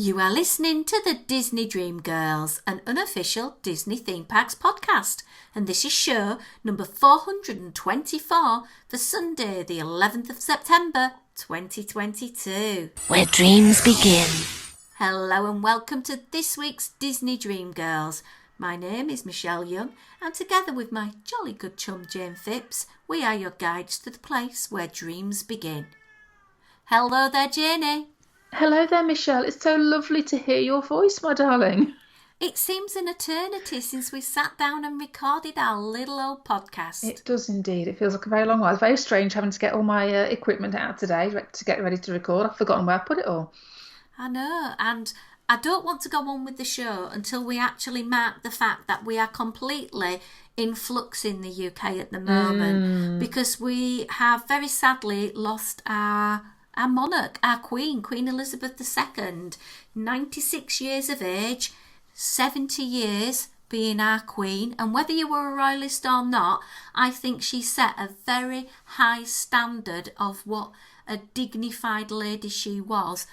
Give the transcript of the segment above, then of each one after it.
You are listening to the Disney Dream Girls, an unofficial Disney Theme Parks podcast, and this is show number 424 for Sunday, the 11th of September, 2022. Where dreams begin. Hello and welcome to this week's Disney Dream Girls. My name is Michelle Young, and together with my jolly good chum Jane Phipps, we are your guides to the place where dreams begin. Hello there, Janie. Hello there, Michelle. It's so lovely to hear your voice, my darling. It seems an eternity since we sat down and recorded our little old podcast. It does indeed. It feels like a very long while. It's very strange having to get all my equipment out today to get ready to record. I've forgotten where I put it all. I know, and I don't want to go on with the show until we actually mark the fact that we are completely in flux in the UK at the moment because we have very sadly lost our monarch, our Queen Elizabeth II, 96 years of age, 70 years being our Queen, and whether you were a royalist or not, I think she set a very high standard of what a dignified lady she was,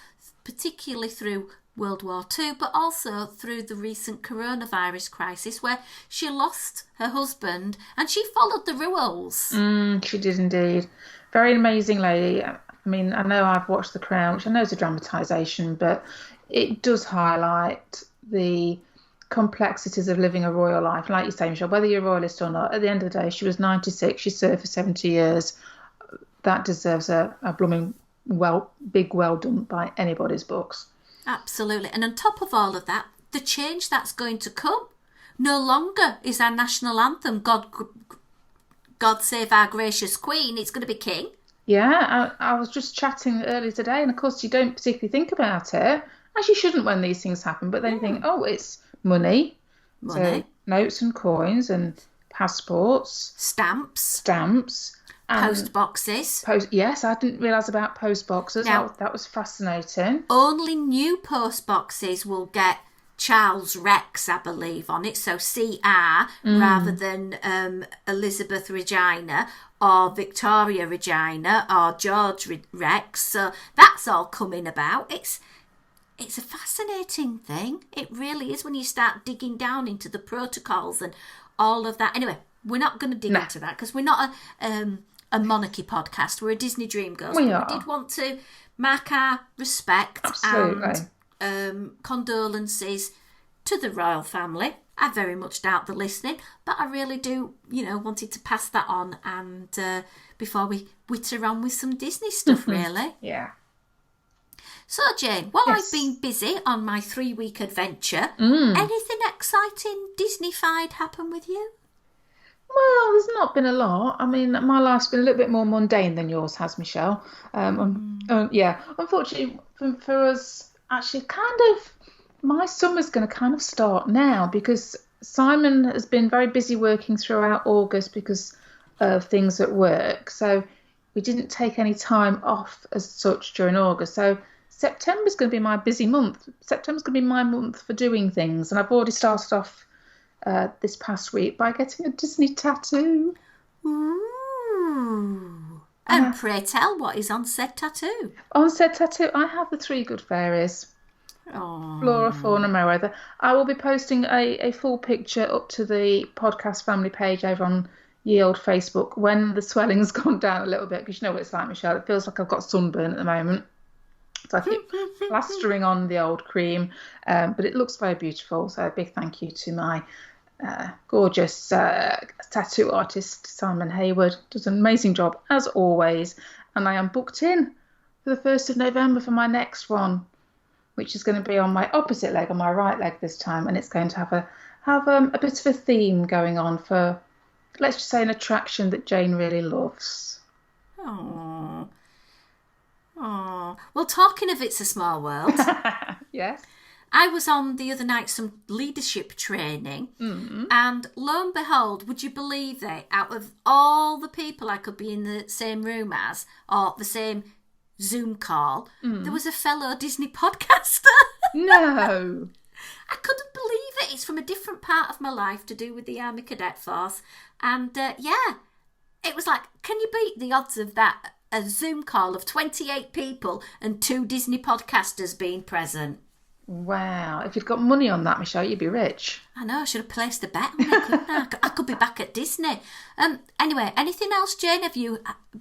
particularly through World War II, but also through the recent coronavirus crisis where she lost her husband and she followed the rules. She did indeed. Very amazing lady. I mean, I know I've watched The Crown, which I know is a dramatisation, but it does highlight the complexities of living a royal life. Like you say, Michelle, whether you're a royalist or not, at the end of the day, she was 96, she served for 70 years. That deserves a blooming big well done by anybody's books. Absolutely. And on top of all of that, the change that's going to come no longer is our national anthem, God Save Our Gracious Queen. It's going to be King. Yeah, I was just chatting earlier today, and of course you don't particularly think about it, as you shouldn't when these things happen, but then you think, oh, it's money. So notes and coins and passports. Stamps. Post boxes. Yes, I didn't realise about post boxes. Now, that was fascinating. Only new post boxes will get Charles Rex, I believe, on it, so CR rather than Elizabeth Regina or Victoria Regina or George Rex. So that's all coming about. It's a fascinating thing. It really is when you start digging down into the protocols and all of that. Anyway, we're not going to dig into that because we're not a monarchy podcast. We're a Disney Dream Girls. We did want to mark our respect. Absolutely. And condolences to the royal family. I very much doubt they're listening, but I really do, wanted to pass that on and before we witter on with some Disney stuff, really. Yeah. So, Jane, while Yes. I've been busy on my 3-week adventure, anything exciting Disney-fied happen with you? Well, there's not been a lot. I mean, my life's been a little bit more mundane than yours has, Michelle. Yeah, unfortunately for us, actually, my summer's going to kind of start now because Simon has been very busy working throughout August because of things at work. So we didn't take any time off as such during August. So September's going to be my busy month. September's going to be my month for doing things. And I've already started off this past week by getting a Disney tattoo. Ooh. And pray tell, what is on said tattoo? On said tattoo, I have the 3 good fairies. Oh. Flora, Fauna, Merweather. I will be posting a full picture up to the podcast family page over on ye old Facebook when the swelling's gone down a little bit, because you know what it's like, Michelle. It feels like I've got sunburn at the moment. So I keep plastering on the old cream, but it looks very beautiful. So a big thank you to my gorgeous tattoo artist, Simon Hayward. Does an amazing job, as always. And I am booked in for the 1st of November for my next one, which is going to be on my opposite leg, on my right leg this time. And it's going to have a bit of a theme going on for, let's just say, an attraction that Jane really loves. Oh. Well, talking of It's a Small World. Yes. I was on the other night some leadership training, and lo and behold, would you believe it? Out of all the people I could be in the same room as, or the same Zoom call, there was a fellow Disney podcaster. No. I couldn't believe it. It's from a different part of my life to do with the Army Cadet Force, and it was like, can you beat the odds of that? A Zoom call of 28 people and 2 Disney podcasters being present. Wow. If you'd got money on that, Michelle, you'd be rich. I know, I should have placed a bet on it, couldn't I? I could be back at Disney. Anyway, anything else, Jane? Have you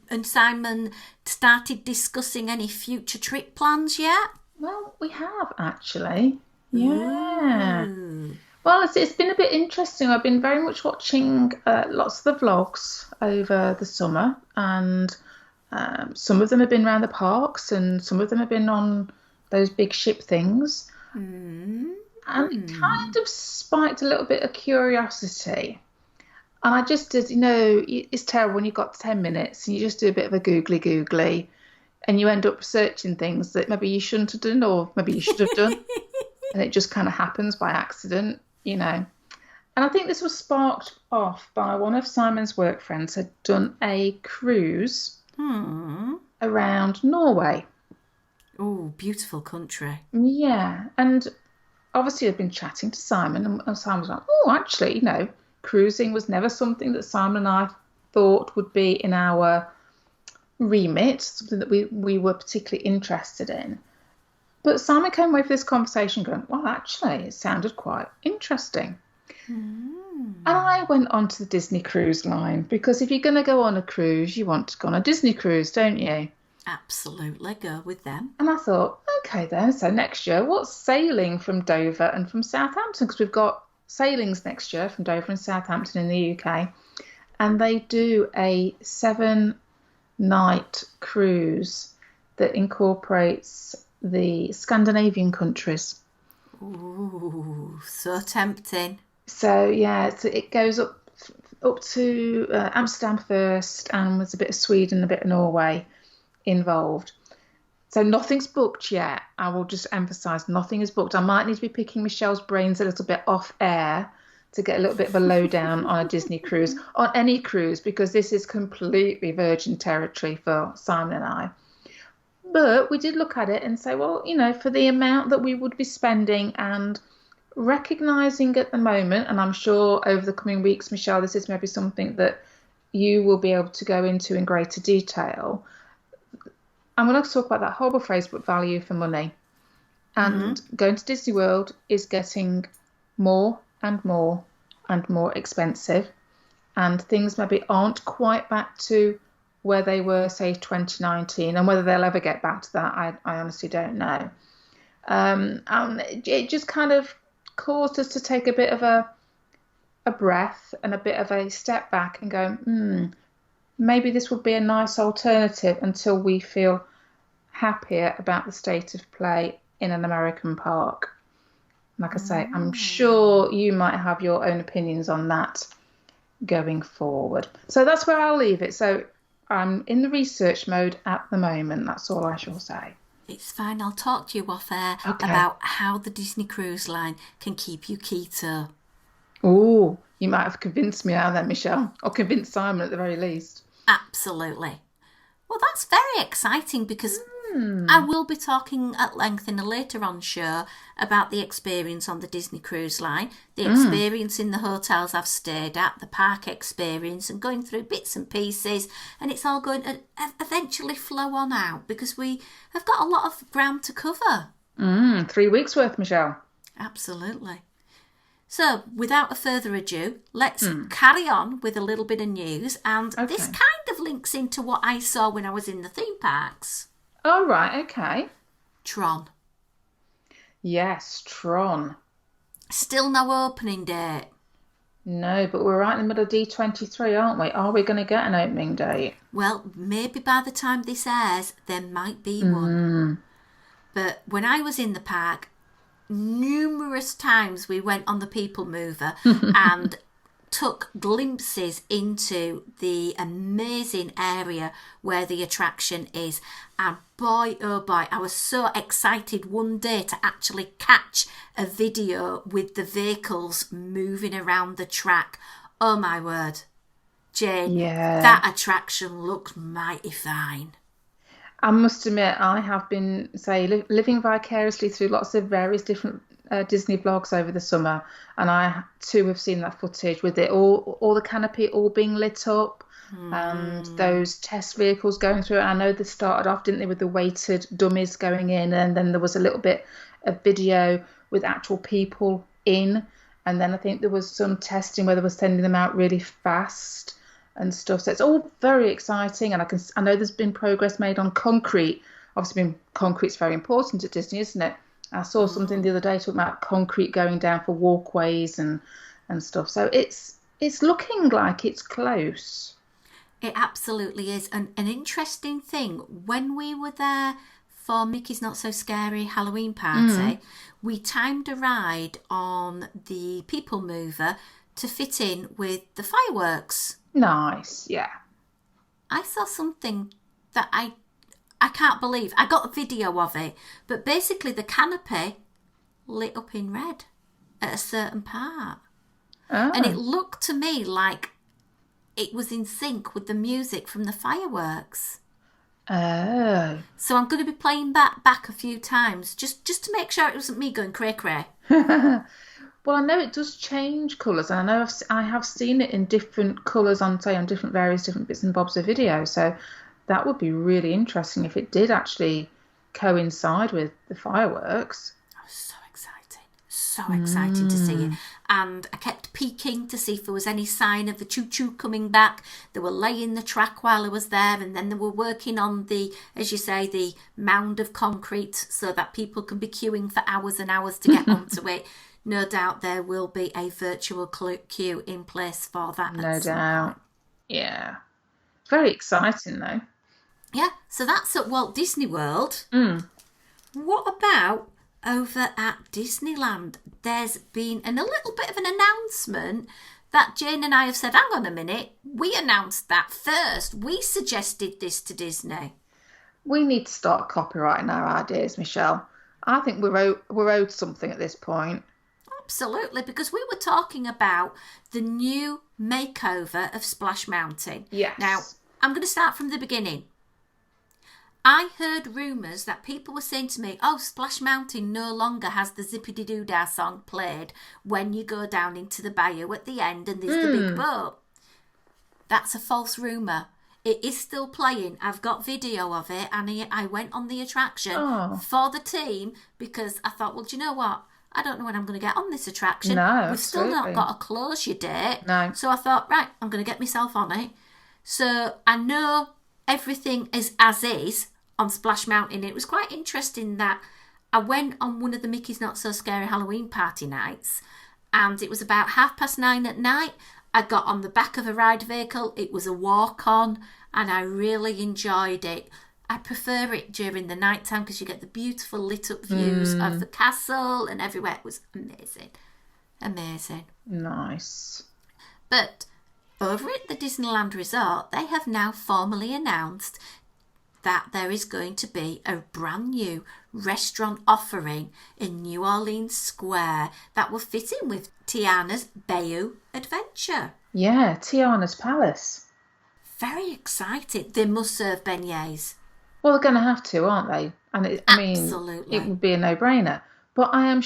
and Simon started discussing any future trip plans yet? Well, we have actually. Yeah. Well, it's been a bit interesting. I've been very much watching lots of the vlogs over the summer, and some of them have been around the parks, and some of them have been on those big ship things. And it kind of spiked a little bit of curiosity. And I just did, it's terrible when you've got 10 minutes and you just do a bit of a googly, and you end up researching things that maybe you shouldn't have done, or maybe you should have done. And it just kind of happens by accident. And I think this was sparked off by one of Simon's work friends had done a cruise around Norway. Oh, beautiful country. Yeah, and obviously I've been chatting to Simon, and Simon was like, oh, actually, cruising was never something that Simon and I thought would be in our remit, something that we were particularly interested in. But Simon came away from this conversation going, well, actually, it sounded quite interesting. And I went onto the Disney Cruise Line, because if you're going to go on a cruise, you want to go on a Disney cruise, don't you? Absolutely, go with them. And I thought, okay then, so next year, what's sailing from Dover and from Southampton? Because we've got sailings next year from Dover and Southampton in the UK. And they do a 7-night cruise that incorporates the Scandinavian countries. Ooh, so tempting. So yeah, so it goes up to Amsterdam first, and there's a bit of Sweden, a bit of Norway involved. So nothing's booked yet. I will just emphasise, nothing is booked. I might need to be picking Michelle's brains a little bit off air to get a little bit of a lowdown on a Disney cruise, on any cruise, because this is completely virgin territory for Simon and I. But we did look at it and say, well, for the amount that we would be spending, and recognising at the moment, and I'm sure over the coming weeks, Michelle, this is maybe something that you will be able to go into in greater detail. I'm going to talk about that horrible phrase, but value for money. And going to Disney World is getting more and more and more expensive. And things maybe aren't quite back to where they were, say, 2019. And whether they'll ever get back to that, I honestly don't know. And it just kind of caused us to take a bit of a breath and a bit of a step back and go, maybe this would be a nice alternative until we feel happier about the state of play in an American park. Like I say, I'm sure you might have your own opinions on that going forward. So that's where I'll leave it. So I'm in the research mode at the moment. That's all I shall say. It's fine. I'll talk to you off air about how the Disney Cruise Line can keep you keto. Oh, you might have convinced me now then, Michelle. Or convinced Simon at the very least. Absolutely. Well, that's very exciting, because I will be talking at length in a later on show about the experience on the Disney Cruise Line, the experience in the hotels I've stayed at, the park experience, and going through bits and pieces, and it's all going to eventually flow on out, because we have got a lot of ground to cover. 3 weeks worth, Michelle. Absolutely. So, without a further ado, let's carry on with a little bit of news. And this kind of links into what I saw when I was in the theme parks. Oh, right, okay. Tron. Yes, Tron. Still no opening date. No, but we're right in the middle of D23, aren't we? Are we going to get an opening date? Well, maybe by the time this airs, there might be one. But when I was in the park, numerous times we went on the People Mover and took glimpses into the amazing area where the attraction is, and boy oh boy, I was so excited one day to actually catch a video with the vehicles moving around the track. Oh my word, Jane, that attraction looked mighty fine. I must admit, I have been, living vicariously through lots of various different Disney vlogs over the summer, and I too have seen that footage with it all the canopy all being lit up, and those test vehicles going through it. I know they started off, didn't they, with the weighted dummies going in, and then there was a little bit a video with actual people in. And then I think there was some testing where they were sending them out really fast and stuff. So it's all very exciting. And I know there's been progress made on concrete. Obviously, concrete's very important at Disney, isn't it? I saw something the other day talking about concrete going down for walkways and stuff. So it's looking like it's close. It absolutely is. And an interesting thing, when we were there for Mickey's Not So Scary Halloween Party, we timed a ride on the People Mover to fit in with the fireworks. Nice, yeah. I saw something that I can't believe. I got a video of it, but basically the canopy lit up in red at a certain part. Oh. And it looked to me like it was in sync with the music from the fireworks. Oh. So I'm going to be playing that back a few times just to make sure it wasn't me going cray-cray. Well, I know it does change colours, and I know I have seen it in different colours on various different bits and bobs of video. So that would be really interesting if it did actually coincide with the fireworks. I was so excited to see it. And I kept peeking to see if there was any sign of the choo-choo coming back. They were laying the track while I was there, and then they were working on the, as you say, the mound of concrete so that people can be queuing for hours and hours to get onto it. No doubt there will be a virtual queue in place for that. No doubt. Yeah. Very exciting, though. Yeah, so that's at Walt Disney World. What about over at Disneyland? There's been a little bit of an announcement that Jane and I have said, hang on a minute, we announced that first. We suggested this to Disney. We need to start copyrighting our ideas, Michelle. I think we're owed something at this point. Absolutely, because we were talking about the new makeover of Splash Mountain. Yes. Now, I'm going to start from the beginning. I heard rumours that people were saying to me, oh, Splash Mountain no longer has the Zippity-Doo-Dah song played when you go down into the bayou at the end and there's the big boat. That's a false rumour. It is still playing. I've got video of it, and I went on the attraction for the team because I thought, well, do you know what? I don't know when I'm going to get on this attraction. No, We've still not got a closure date. No. So I thought, right, I'm going to get myself on it. So I know everything is as is on Splash Mountain. It was quite interesting that I went on one of the Mickey's Not So Scary Halloween party nights, and it was about 9:30 at night. I got on the back of a ride vehicle. It was a walk-on, and I really enjoyed it. I prefer it during the night time because you get the beautiful lit up views of the castle and everywhere. It was amazing. Amazing. Nice. But over at the Disneyland Resort, they have now formally announced that there is going to be a brand new restaurant offering in New Orleans Square that will fit in with Tiana's Bayou Adventure. Yeah, Tiana's Palace. Very excited. They must serve beignets. Well, they're going to have to, aren't they? And Absolutely. it would be a no-brainer. But I am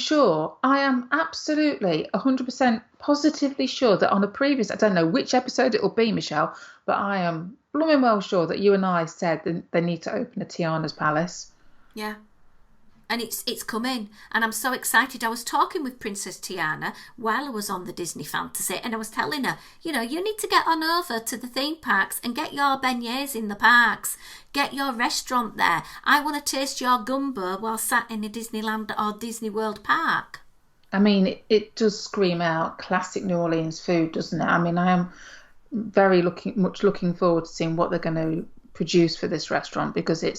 absolutely 100% positively sure that on a previous, I don't know which episode it will be, Michelle, but I am blooming well sure that you and I said that they need to open a Tiana's Palace. Yeah. And it's coming, and I'm so excited. I was talking with Princess Tiana while I was on the Disney Fantasy, and I was telling her, you need to get on over to the theme parks and get your beignets in the parks. Get your restaurant there. I want to taste your gumbo while sat in a Disneyland or Disney World park. I mean, it does scream out classic New Orleans food, doesn't it? I mean, I am very much looking forward to seeing what they're going to produce for this restaurant, because it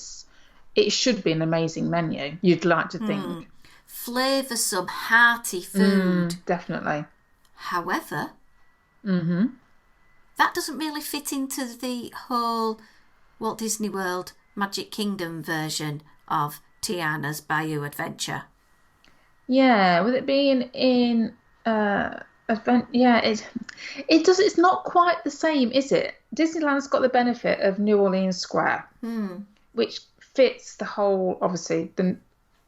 should be an amazing menu, you'd like to think. Flavoursome, hearty food. Definitely. However, that doesn't really fit into the whole Walt Disney World Magic Kingdom version of Tiana's Bayou Adventure. Yeah, with it being in it does. It's not quite the same, is it? Disneyland's got the benefit of New Orleans Square, which fits the whole, obviously,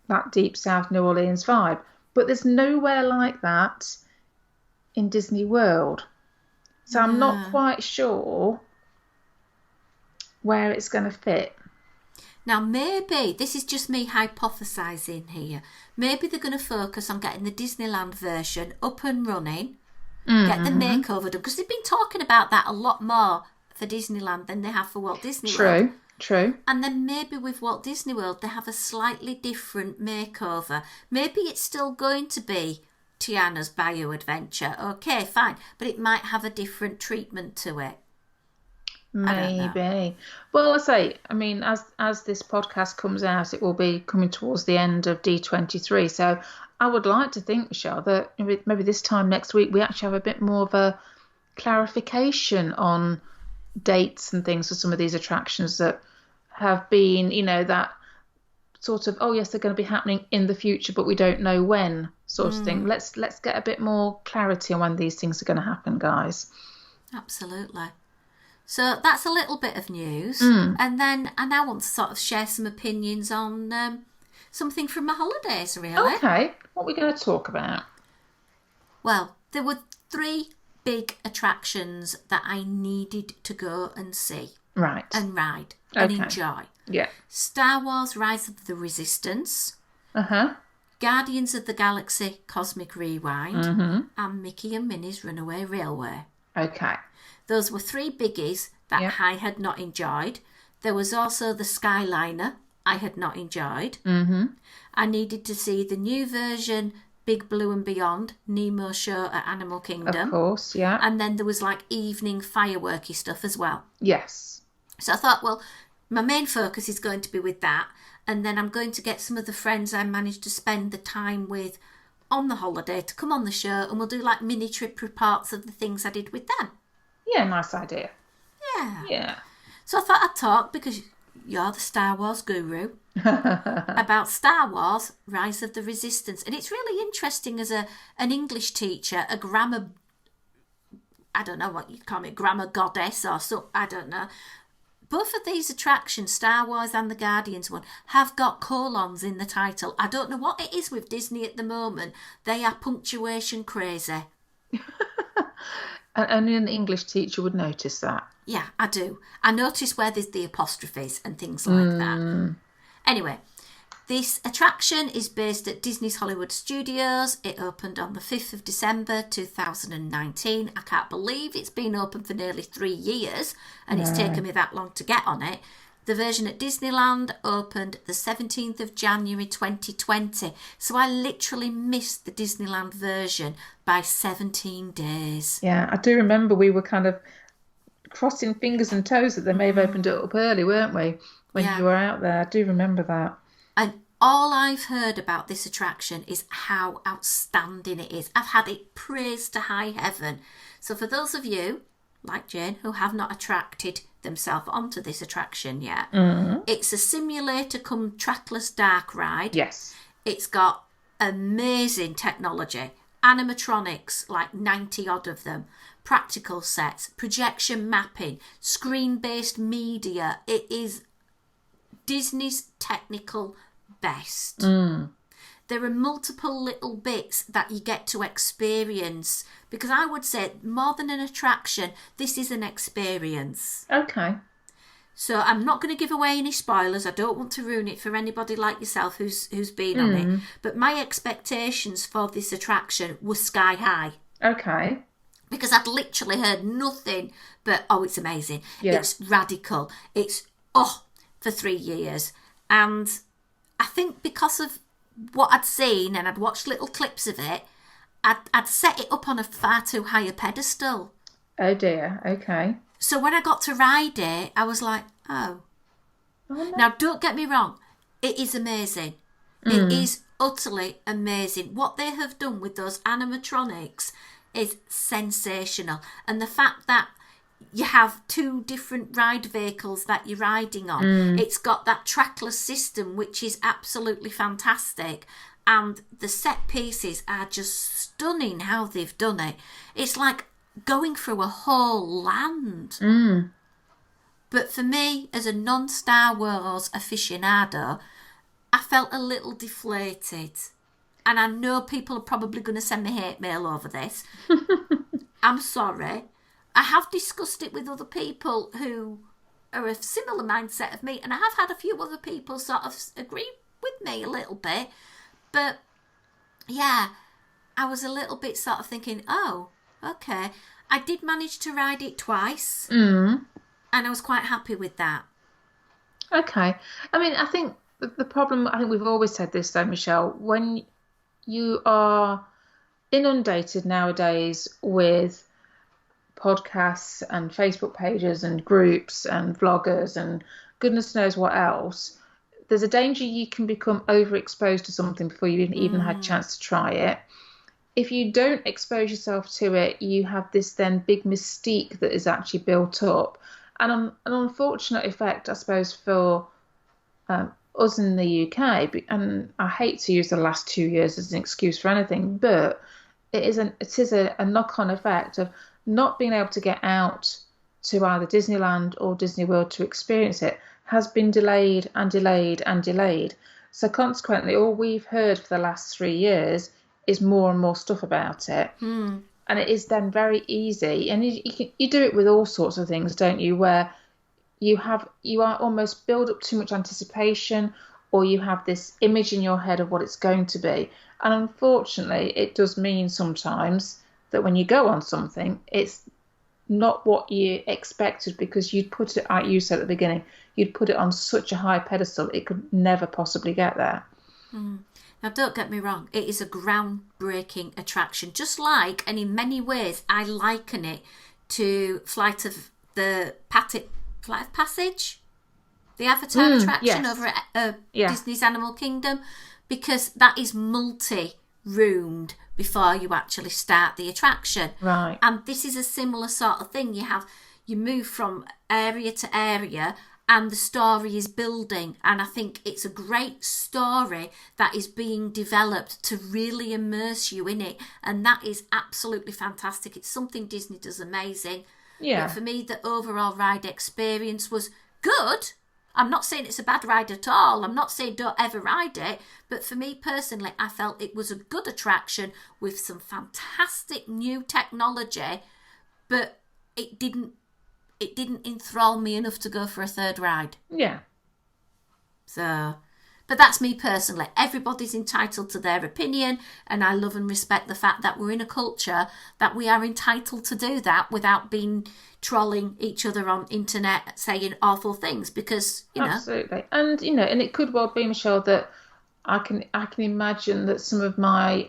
that deep South New Orleans vibe. But there's nowhere like that in Disney World. So I'm not quite sure where it's going to fit. Now, maybe, this is just me hypothesising here, maybe they're going to focus on getting the Disneyland version up and running, get the makeover done, because they've been talking about that a lot more for Disneyland than they have for Walt Disney World. True. And then maybe with Walt Disney World, they have a slightly different makeover. Maybe it's still going to be Tiana's Bayou Adventure. Okay, fine. But it might have a different treatment to it. Maybe. Well, I mean, as this podcast comes out, it will be coming towards the end of D23. So I would like to think, Michelle, that maybe this time next week we actually have a bit more of a clarification on dates and things for some of these attractions that have been, that sort of, oh yes, they're going to be happening in the future, but we don't know when, sort of thing. Let's get a bit more clarity on when these things are going to happen, guys. Absolutely. So that's a little bit of news. And then I now want to sort of share some opinions on something from my holidays, really. Okay. What are we going to talk about? Well, there were 3 big attractions that I needed to go and see. Right. And ride and enjoy. Yeah. Star Wars Rise of the Resistance. Guardians of the Galaxy Cosmic Rewind. And Mickey and Minnie's Runaway Railway. Okay. Those were 3 biggies that I had not enjoyed. There was also the Skyliner I had not enjoyed. I needed to see the new version, Big Blue and Beyond, Nemo show at Animal Kingdom. Of course, yeah. And then there was like evening fireworky stuff as well. Yes. So I thought, well, my main focus is going to be with that. And then I'm going to get some of the friends I managed to spend the time with on the holiday to come on the show, and we'll do like mini trip reports of the things I did with them. Yeah, nice idea. Yeah. So I thought I'd talk, because you're the Star Wars guru, about Star Wars Rise of the Resistance. And it's really interesting as an English teacher, a grammar, I don't know what you'd call it, grammar goddess or so, I don't know. Both of these attractions, Star Wars and the Guardians one, have got colons in the title. I don't know what it is with Disney at the moment. They are punctuation crazy. Only an English teacher would notice that. Yeah, I do. I notice where there's the apostrophes and things like that. Anyway, this attraction is based at Disney's Hollywood Studios. It opened on the 5th of December 2019. I can't believe it's been open for nearly 3 years, and it's taken me that long to get on it. The version at Disneyland opened the 17th of January 2020. So I literally missed the Disneyland version by 17 days. Yeah, I do remember we were kind of crossing fingers and toes that they may have opened it up early, weren't we? When you were out there. I do remember that. And all I've heard about this attraction is how outstanding it is. I've had it praised to high heaven. So for those of you, like Jane, who have not attracted themselves onto this attraction yet, it's a simulator come trackless dark ride. Yes. It's got amazing technology, animatronics, like 90 odd of them, practical sets, projection mapping, screen-based media. It is Disney's technical best. There are multiple little bits that you get to experience, because I would say more than an attraction, this is an experience. Okay. So I'm not going to give away any spoilers. I don't want to ruin it for anybody like yourself who's been on it. But my expectations for this attraction were sky high. Okay. Because I'd literally heard nothing but, oh, it's amazing. Yeah. It's radical. It's, for 3 years. And I think because of what I'd seen, and I'd watched little clips of it, I'd set it up on a far too high a pedestal. Oh dear, okay. So when I got to ride it, I was like, oh. No. Now, don't get me wrong, it is amazing. It is utterly amazing. What they have done with those animatronics is sensational. And the fact that you have 2 different ride vehicles that you're riding on. It's got that trackless system, which is absolutely fantastic. And the set pieces are just stunning how they've done it. It's like going through a whole land. But for me, as a non-Star Wars aficionado, I felt a little deflated. And I know people are probably going to send me hate mail over this. I'm sorry. I have discussed it with other people who are a similar mindset of me, and I have had a few other people sort of agree with me a little bit. But yeah, I was a little bit sort of thinking, oh, okay. I did manage to ride it twice, and I was quite happy with that. Okay. I mean, I think the problem, I think we've always said this though, Michelle, when you are inundated nowadays with podcasts and Facebook pages and groups and vloggers and goodness knows what else, there's a danger you can become overexposed to something before you even had a chance to try it. If you don't expose yourself to it, you have this then big mystique that is actually built up. And an unfortunate effect, I suppose, for us in the UK, and I hate to use the last 2 years as an excuse for anything, but it is a knock-on effect of not being able to get out to either Disneyland or Disney World to experience it has been delayed and delayed and delayed. So consequently, all we've heard for the last 3 years is more and more stuff about it. And it is then very easy. And you do it with all sorts of things, don't you, where you are almost build up too much anticipation, or you have this image in your head of what it's going to be. And unfortunately, it does mean sometimes that when you go on something, it's not what you expected, because you'd put it, like you said at the beginning, you'd put it on such a high pedestal, it could never possibly get there. Now, don't get me wrong, it is a groundbreaking attraction, just like, and in many ways, I liken it to Flight of Passage, the Avatar attraction over at Disney's Animal Kingdom, because that is multi-roomed before you actually start the attraction. Right. And this is a similar sort of thing. You move from area to area, and the story is building. And I think it's a great story that is being developed to really immerse you in it. And that is absolutely fantastic. It's something Disney does amazing. Yeah. But for me, the overall ride experience was good. I'm not saying it's a bad ride at all. I'm not saying don't ever ride it. But for me personally, I felt it was a good attraction with some fantastic new technology, but it didn't enthrall me enough to go for a third ride. Yeah. So, but that's me personally. Everybody's entitled to their opinion, and I love and respect the fact that we're in a culture that we are entitled to do that without being trolling each other on internet saying awful things, because absolutely. And and it could well be, Michelle, that I can imagine that some of my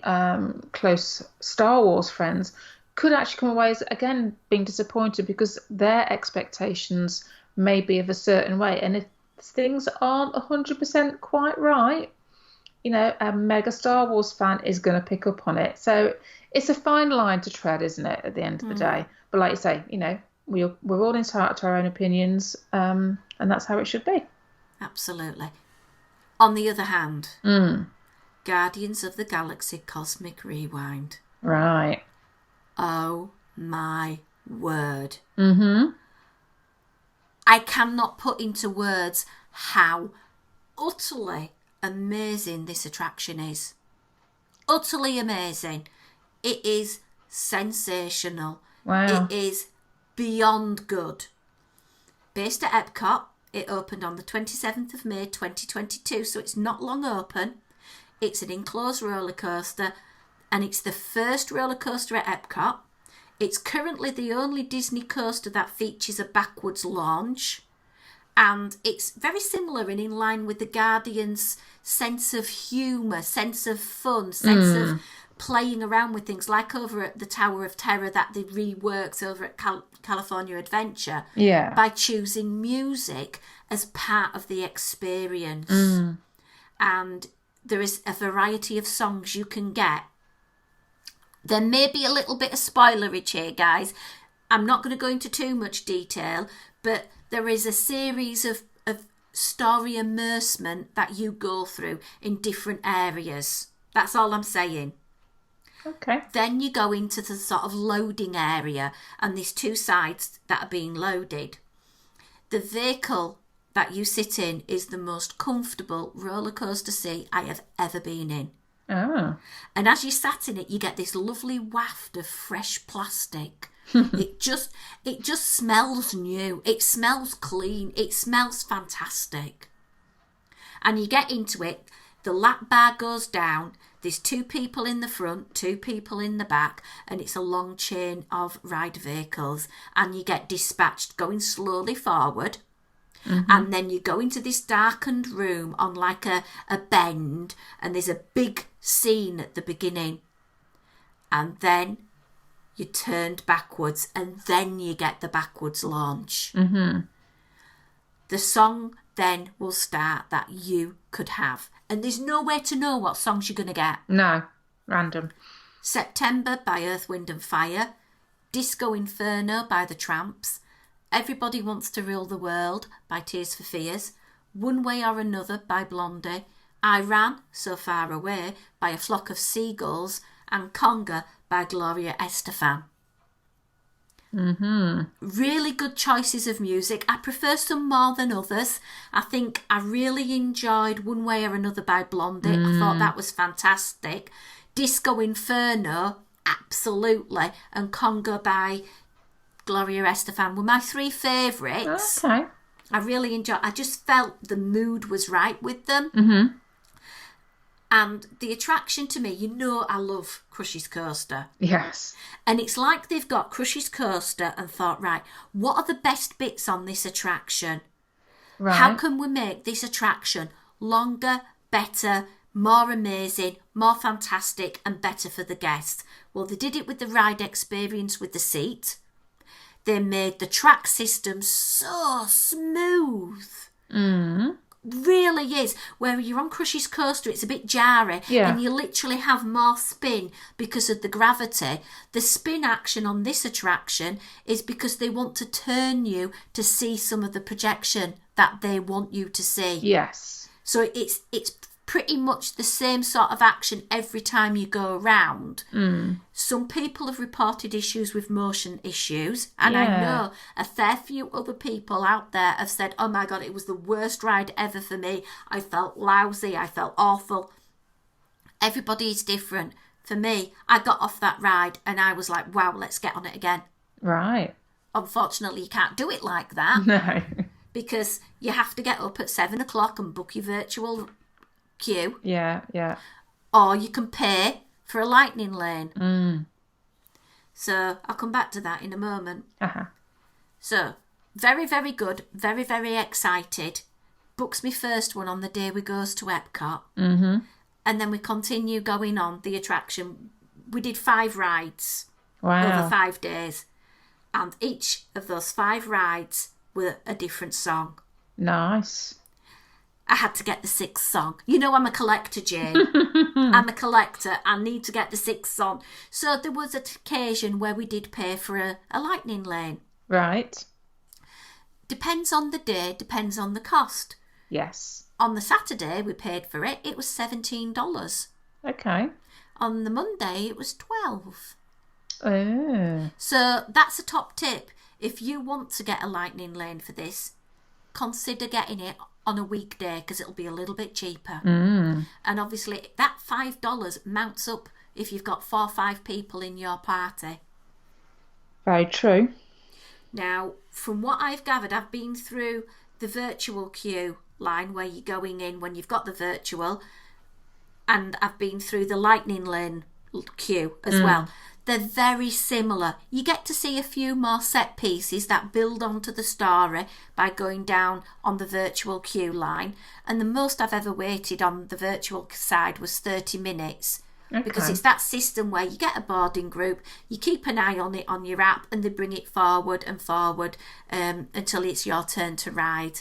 close Star Wars friends could actually come away as, again, being disappointed because their expectations may be of a certain way, and if things aren't 100% quite right, a mega Star Wars fan is going to pick up on it. So it's a fine line to tread, isn't it, at the end of the day? But like you say, we're all entitled to our own opinions, and that's how it should be. Absolutely. On the other hand, Guardians of the Galaxy Cosmic Rewind. Right. Oh my word. Mm-hmm. I cannot put into words how utterly amazing this attraction is. Utterly amazing. It is sensational. Wow. It is beyond good. Based at Epcot, it opened on the 27th of May 2022, so it's not long open. It's an enclosed roller coaster, and it's the first roller coaster at Epcot. It's currently the only Disney coaster that features a backwards launch, and it's very similar and in line with the Guardians' sense of humour, sense of fun, sense of playing around with things, like over at the Tower of Terror that they reworked over at California Adventure, by choosing music as part of the experience. And there is a variety of songs you can get. There may be a little bit of spoilerage here, guys. I'm not going to go into too much detail, but there is a series of story immersement that you go through in different areas. That's all I'm saying. Okay. Then you go into the sort of loading area, and there's two sides that are being loaded. The vehicle that you sit in is the most comfortable roller coaster seat I have ever been in. Oh. And as you sat in it, you get this lovely waft of fresh plastic It just smells new. It smells clean. It smells fantastic. And you get into it, the lap bar goes down, there's 2 people in the front, 2 people in the back, and it's a long chain of ride vehicles, and you get dispatched going slowly forward, and then you go into this darkened room on like a bend, and there's a big scene at the beginning, and then you turned backwards, and then you get the backwards launch. The song then will start that you could have. And there's no way to know what songs you're going to get. No, random. September by Earth, Wind and Fire. Disco Inferno by The Tramps. Everybody Wants to Rule the World by Tears for Fears. One Way or Another by Blondie. I Ran, So Far Away by A Flock of Seagulls. And Conga by Gloria Estefan. Really good choices of music. I prefer some more than others. I think I really enjoyed One Way or Another by Blondie. I thought that was fantastic. Disco Inferno, absolutely, and Conga by Gloria Estefan were my 3 favourites. Okay. I really enjoyed. I just felt the mood was right with them. And the attraction to me, I love Crush's Coaster. Yes. And it's like they've got Crush's Coaster and thought, right, what are the best bits on this attraction? Right. How can we make this attraction longer, better, more amazing, more fantastic and better for the guests? Well, they did it with the ride experience with the seat. They made the track system so smooth. Really is. Where you're on Crush's Coaster, it's a bit jarry, and you literally have more spin because of the gravity. The spin action on this attraction is because they want to turn you to see some of the projection that they want you to see. Yes. So it's pretty much the same sort of action every time you go around. Some people have reported issues with motion issues, and I know a fair few other people out there have said, oh my God, it was the worst ride ever for me. I felt lousy, I felt awful. Everybody is different. For me, I got off that ride and I was like, wow, let's get on it again. Right. Unfortunately, you can't do it like that. No. Because you have to get up at 7 o'clock and book your virtual queue. Yeah. Or you can pay for a lightning lane. So I'll come back to that in a moment. So very, very good. Very, very excited. Books me first one on the day we goes to Epcot. And then we continue going on the attraction. We did 5 rides over 5 days. And each of those 5 rides were a different song. Nice. I had to get the 6th song. I'm a collector, Jane. I'm a collector. I need to get the 6th song. So there was an occasion where we did pay for a lightning lane. Right. Depends on the day, depends on the cost. Yes. On the Saturday we paid for it. It was $17. Okay. On the Monday it was $12. Oh. So that's a top tip. If you want to get a lightning lane for this, consider getting it on a weekday because it'll be a little bit cheaper. And obviously that $5 mounts up if you've got 4 or 5 people in your party. Very true. Now, from what I've gathered, I've been through the virtual queue line where you're going in when you've got the virtual, and I've been through the lightning lane queue as well. They're very similar. You get to see a few more set pieces that build onto the story by going down on the virtual queue line. And the most I've ever waited on the virtual side was 30 minutes. Okay. Because it's that system where you get a boarding group, you keep an eye on it on your app, and they bring it forward and forward until it's your turn to ride.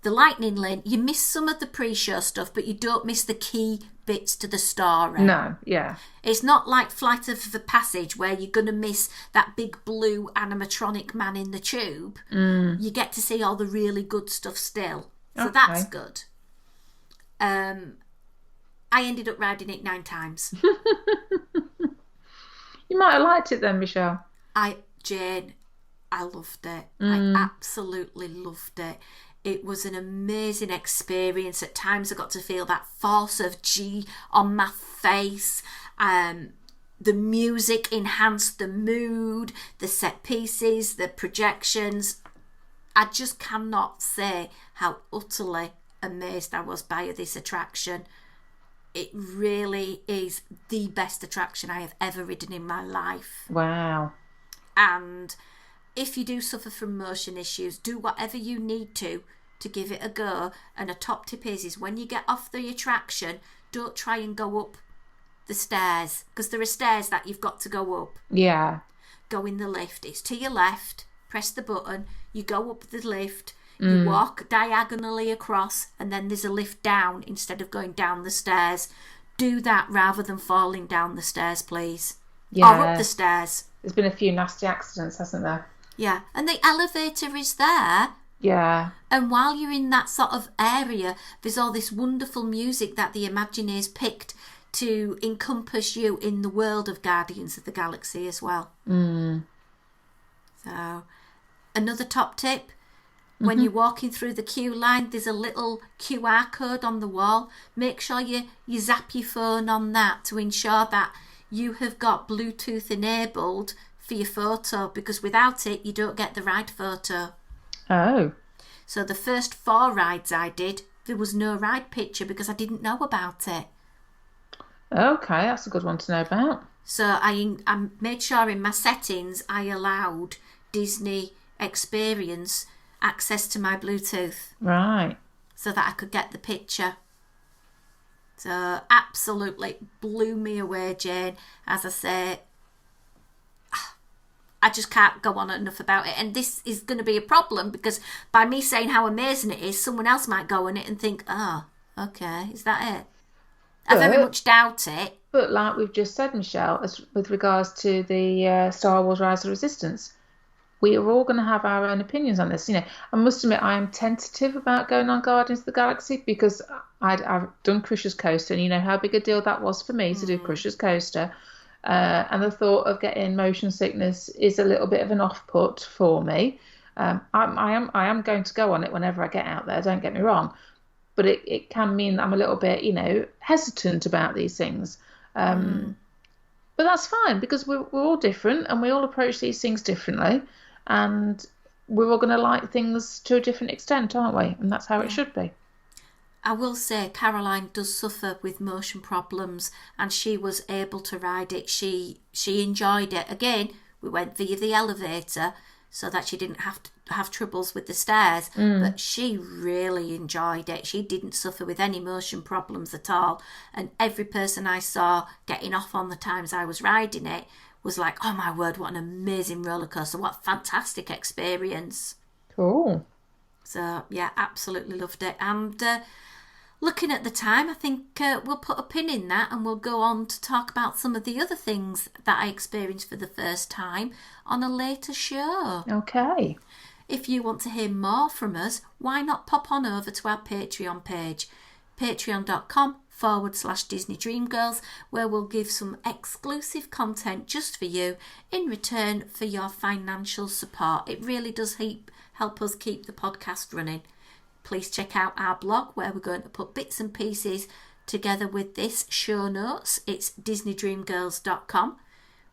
The lightning lane, you miss some of the pre-show stuff, but you don't miss the key bits to the story. No, yeah. It's not like Flight of the Passage where you're going to miss that big blue animatronic man in the tube. You get to see all the really good stuff still. So that's good. I ended up riding it 9 times. You might have liked it then, Michelle. Jane, I loved it. I absolutely loved it. It was an amazing experience. At times I got to feel that force of G on my face. The music enhanced the mood, the set pieces, the projections. I just cannot say how utterly amazed I was by this attraction. It really is the best attraction I have ever ridden in my life. Wow. And if you do suffer from motion issues, do whatever you need to give it a go. And a top tip is when you get off the attraction, don't try and go up the stairs, because there are stairs that you've got to go up. Yeah. Go in the lift. It's to your left. Press the button. You go up the lift. You walk diagonally across, and then there's a lift down instead of going down the stairs. Do that rather than falling down the stairs, please. Yeah. Or up the stairs. There's been a few nasty accidents, hasn't there? Yeah. And the elevator is there. Yeah. And while you're in that sort of area, there's all this wonderful music that the Imagineers picked to encompass you in the world of Guardians of the Galaxy as well. So, another top tip. When you're walking through the queue line, there's a little QR code on the wall. Make sure you zap your phone on that to ensure that you have got Bluetooth enabled for your photo, because without it, you don't get the right photo. Oh. So the first 4 rides I did, there was no ride picture because I didn't know about it. Okay, that's a good one to know about. So I made sure in my settings I allowed Disney Experience access to my Bluetooth. Right. So that I could get the picture. So absolutely blew me away, Jane. As I say, I just can't go on enough about it. And this is going to be a problem because by me saying how amazing it is, someone else might go on it and think, oh, okay, is that it? I very much doubt it. But like we've just said, Michelle, as with regards to the Star Wars Rise of Resistance, we are all going to have our own opinions on this. You know, I must admit I am tentative about going on Guardians of the Galaxy because I've done Crusher's Coaster, and you know how big a deal that was for me to do Crusher's Coaster. And the thought of getting motion sickness is a little bit of an off-put for me. I am going to go on it whenever I get out there, don't get me wrong. But it can mean that I'm a little bit, you know, hesitant about these things. But that's fine because we're all different and we all approach these things differently. And we're all going to like things to a different extent, aren't we? And that's how it should be. I will say Caroline does suffer with motion problems and she was able to ride it. She enjoyed it. Again, we went via the elevator so that she didn't have to have troubles with the stairs, but she really enjoyed it. She didn't suffer with any motion problems at all. And every person I saw getting off on the times I was riding it was like, oh my word, what an amazing roller coaster, what a fantastic experience. Cool. So yeah, absolutely loved it. And looking at the time, I think we'll put a pin in that and we'll go on to talk about some of the other things that I experienced for the first time on a later show. Okay. If you want to hear more from us, why not pop on over to our Patreon page, patreon.com/Disney Dream Girls, where we'll give some exclusive content just for you in return for your financial support. It really does help us keep the podcast running. Please check out our blog where we're going to put bits and pieces together with this show notes. It's disneydreamgirls.com.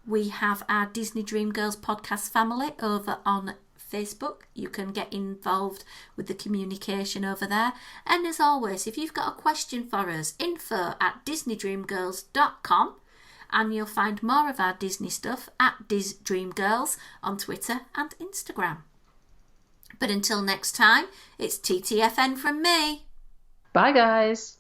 We have our Disney Dream Girls podcast family over on Facebook. You can get involved with the communication over there. And as always, if you've got a question for us, info@disneydreamgirls.com, and you'll find more of our Disney stuff at DisDreamGirls on Twitter and Instagram. But until next time, it's TTFN from me. Bye, guys.